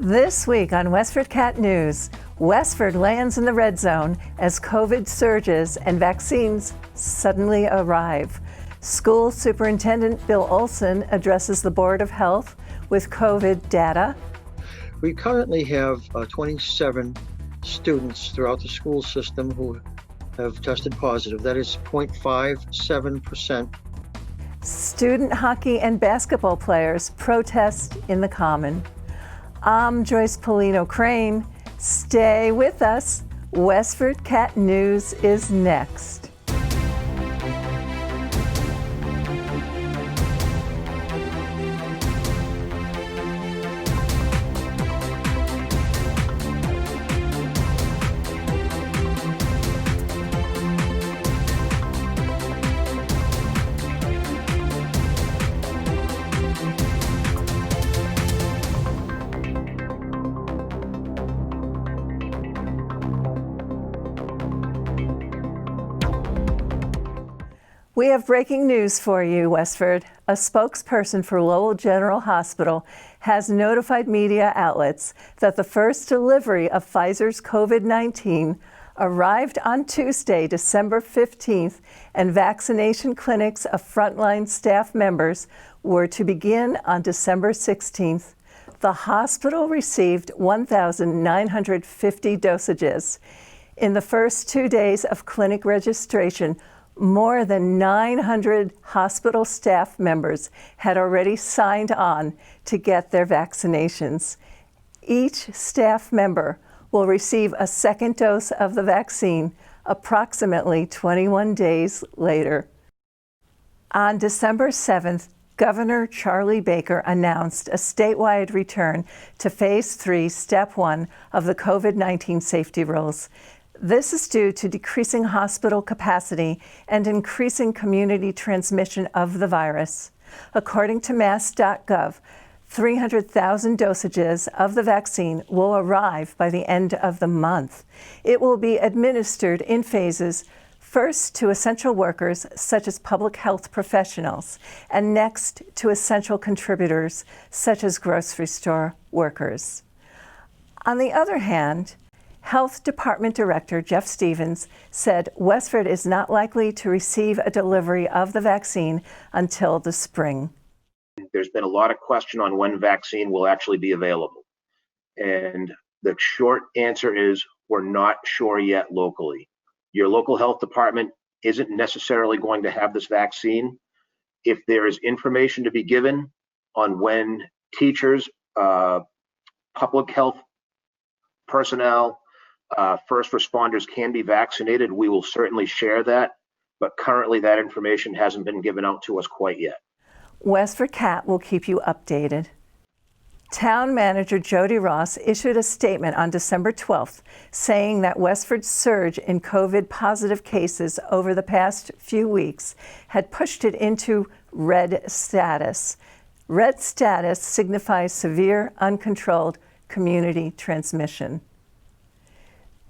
This week on WestfordCAT News, Westford lands in the red zone as COVID surges and vaccines suddenly arrive. School Superintendent Bill Olsen addresses the Board of Health with COVID data. We currently have 27 students throughout the school system who have tested positive. That is 0.57%. Student hockey and basketball players protest in the Common. I'm Joyce Polino Crane. Stay with us. WestfordCAT News is next. We have breaking news for you, Westford. A spokesperson for Lowell General Hospital has notified media outlets that the first delivery of Pfizer's COVID-19 arrived on Tuesday, December 15th, and vaccination clinics of frontline staff members were to begin on December 16th. The hospital received 1,950 dosages. In the first 2 days of clinic registration, more than 900 hospital staff members had already signed on to get their vaccinations. Each staff member will receive a second dose of the vaccine approximately 21 days later. On December 7th, Governor Charlie Baker announced a statewide return to Phase 3, Step 1 of the COVID-19 safety rules. This is due to decreasing hospital capacity and increasing community transmission of the virus. According to mass.gov, 300,000 dosages of the vaccine will arrive by the end of the month. It will be administered in phases, first to essential workers such as public health professionals, and next to essential contributors such as grocery store workers. On the other hand, Health Department Director Jeff Stevens said Westford is not likely to receive a delivery of the vaccine until the spring. There's been a lot of question on when vaccine will actually be available. And the short answer is we're not sure yet locally. Your local health department isn't necessarily going to have this vaccine. If there is information to be given on when teachers, public health personnel, first responders can be vaccinated, we will certainly share that, but currently that information hasn't been given out to us quite yet. WestfordCAT will keep you updated. Town Manager Jody Ross issued a statement on December 12th saying that Westford's surge in COVID positive cases over the past few weeks had pushed it into red status. Red status signifies severe, uncontrolled community transmission.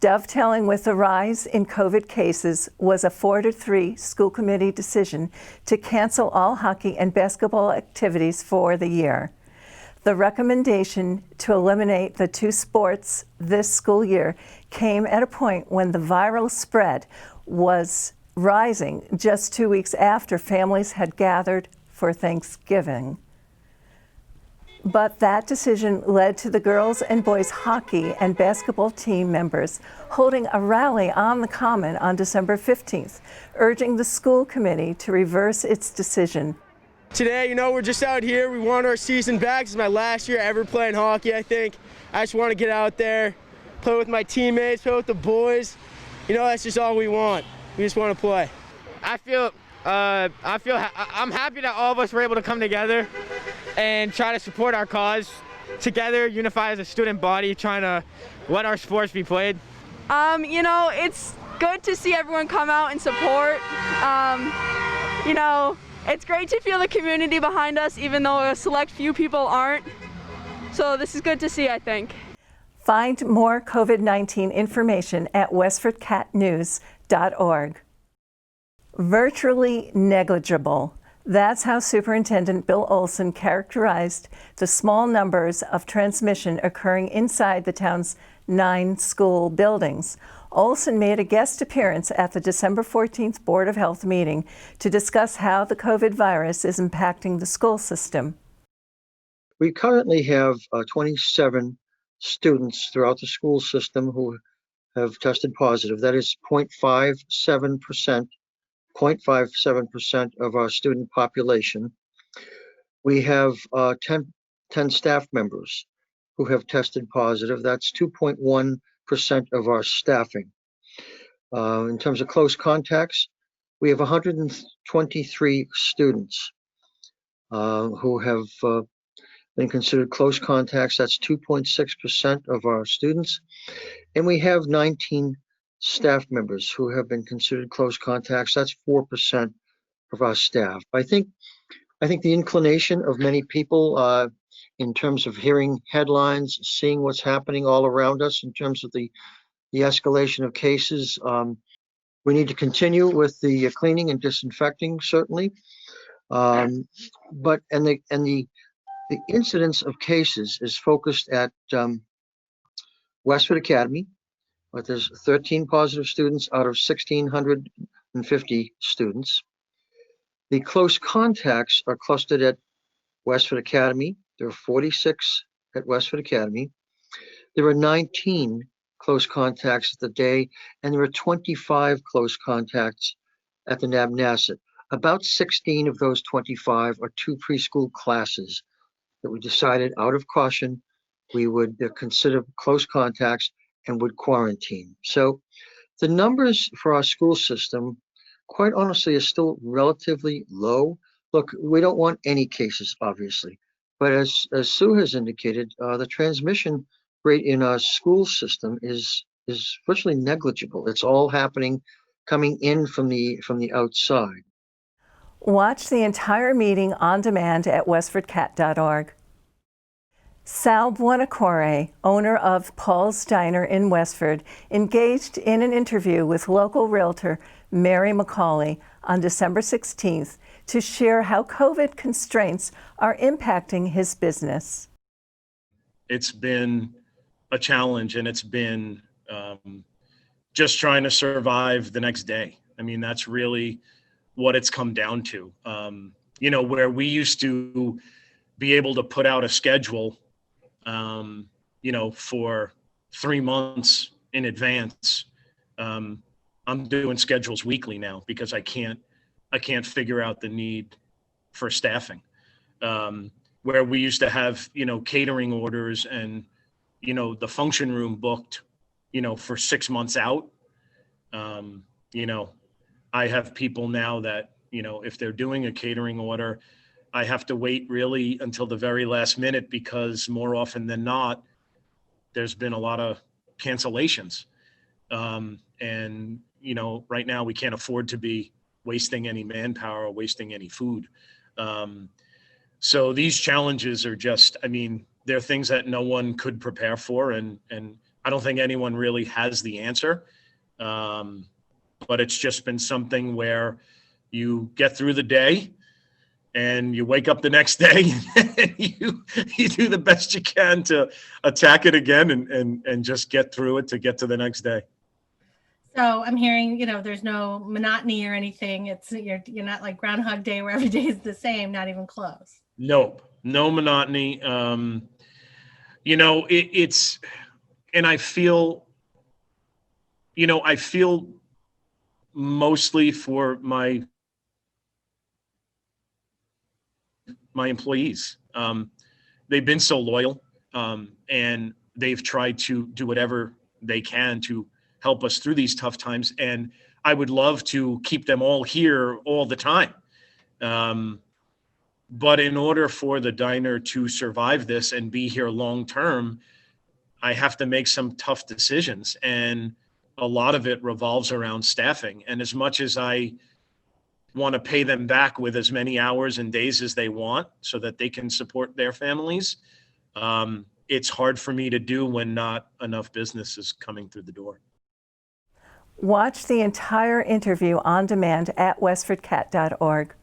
Dovetailing with the rise in COVID cases was a 4-3 school committee decision to cancel all hockey and basketball activities for the year. The recommendation to eliminate the two sports this school year came at a point when the viral spread was rising just 2 weeks after families had gathered for Thanksgiving. But that decision led to the girls and boys hockey and basketball team members holding a rally on the Common on December 15th, urging the school committee to reverse its decision. Today, we're just out here. We won our season back. This is my last year ever playing hockey, I think. I just want to get out there, play with my teammates, play with the boys. That's just all we want. We just want to play. I'm happy that all of us were able to come together and try to support our cause together, unify as a student body, trying to let our sports be played. It's good to see everyone come out and support. It's great to feel the community behind us, even though a select few people aren't. So this is good to see, I think. Find more COVID-19 information at westfordcatnews.org. Virtually negligible. That's how Superintendent Bill Olsen characterized the small numbers of transmission occurring inside the town's 9 school buildings. Olsen made a guest appearance at the December 14th Board of Health meeting to discuss how the COVID virus is impacting the school system. We currently have 27 students throughout the school system who have tested positive. That is 0.57% of our student population. We have 10 staff members who have tested positive. That's 2.1% of our staffing. In terms of close contacts, we have 123 students who have been considered close contacts. That's 2.6% of our students. And we have 19 staff members who have been considered close contacts. That's 4% of our staff. I think the inclination of many people in terms of hearing headlines, seeing what's happening all around us in terms of the escalation of cases, we need to continue with the cleaning and disinfecting, certainly. But the incidence of cases is focused at Westford Academy, but there's 13 positive students out of 1,650 students. The close contacts are clustered at Westford Academy. There are 46 at Westford Academy. There are 19 close contacts at the day, and there are 25 close contacts at the Nabnasset. About 16 of those 25 are 2 preschool classes that we decided out of caution we would consider close contacts and would quarantine. So the numbers for our school system, quite honestly, are still relatively low. Look, we don't want any cases, obviously, but as Sue has indicated, the transmission rate in our school system is virtually negligible. It's all happening coming in from the outside. Watch the entire meeting on demand at WestfordCAT.org. Sal Buonacore, owner of Paul's Diner in Westford, engaged in an interview with local realtor Mary McCauley on December 16th to share how COVID constraints are impacting his business. It's been a challenge, and it's been just trying to survive the next day. I mean, that's really what it's come down to. Where we used to be able to put out a schedule, for 3 months in advance. I'm doing schedules weekly now because I can't figure out the need for staffing. Where we used to have, catering orders and, the function room booked, for 6 months out. I have people now that, if they're doing a catering order, I have to wait really until the very last minute because more often than not, there's been a lot of cancellations. Right now we can't afford to be wasting any manpower or wasting any food. So these challenges are just, they're things that no one could prepare for. And I don't think anyone really has the answer. But it's just been something where you get through the day and you wake up the next day and you do the best you can to attack it again and just get through it to get to the next day. So I'm hearing, there's no monotony or anything. You're not like Groundhog Day where every day is the same, not even close. Nope, no monotony. It's, and I feel mostly for my employees. They've been so loyal, and they've tried to do whatever they can to help us through these tough times. And I would love to keep them all here all the time. But in order for the diner to survive this and be here long term, I have to make some tough decisions. And a lot of it revolves around staffing. And as much as I want to pay them back with as many hours and days as they want so that they can support their families, it's hard for me to do when not enough business is coming through the door. Watch the entire interview on demand at WestfordCAT.org.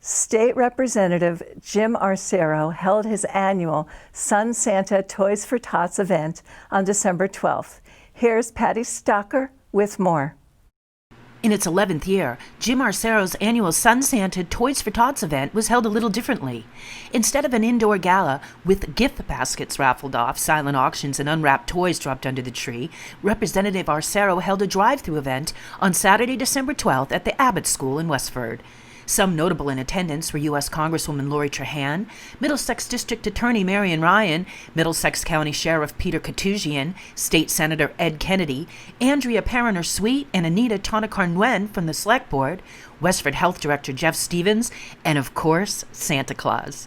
State Representative Jim Arcero held his annual Sun Santa Toys for Tots event on December 12th. Here's Patty Stocker with more. In its 11th year, Jim Arcero's annual Sun Santa Toys for Tots event was held a little differently. Instead of an indoor gala with gift baskets raffled off, silent auctions, and unwrapped toys dropped under the tree, Representative Arcero held a drive-through event on Saturday, December 12th at the Abbott School in Westford. Some notable in attendance were U.S. Congresswoman Lori Trahan, Middlesex District Attorney Marion Ryan, Middlesex County Sheriff Peter Katusian, State Senator Ed Kennedy, Andrea Perriner-Sweet, and Anita Tonicar-Nguyen from the Select Board, Westford Health Director Jeff Stevens, and of course, Santa Claus.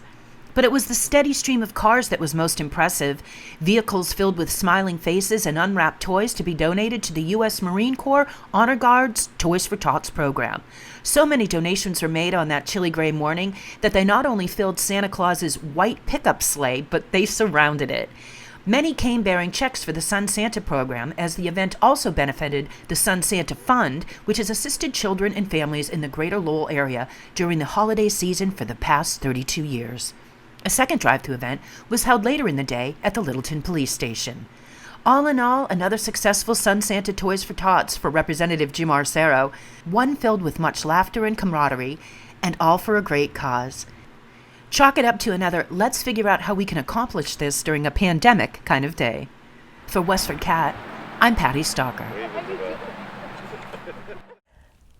But it was the steady stream of cars that was most impressive, vehicles filled with smiling faces and unwrapped toys to be donated to the U.S. Marine Corps Honor Guard's Toys for Tots program. So many donations were made on that chilly gray morning that they not only filled Santa Claus's white pickup sleigh, but they surrounded it. Many came bearing checks for the Sun Santa program, as the event also benefited the Sun Santa Fund, which has assisted children and families in the greater Lowell area during the holiday season for the past 32 years. A second drive-thru event was held later in the day at the Littleton Police Station. All in all, another successful Sun Santa Toys for Tots for Representative Jim Arcero, one filled with much laughter and camaraderie, and all for a great cause. Chalk it up to another let's figure out how we can accomplish this during a pandemic kind of day. For WestfordCAT, I'm Patty Stocker.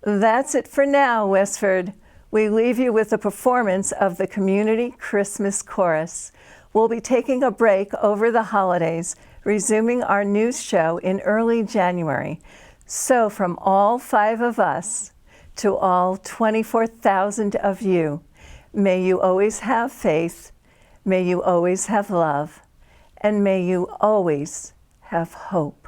That's it for now, Westford. We leave you with a performance of the Community Christmas Chorus. We'll be taking a break over the holidays, resuming our news show in early January. So from all 5 of us to all 24,000 of you, may you always have faith, may you always have love, and may you always have hope.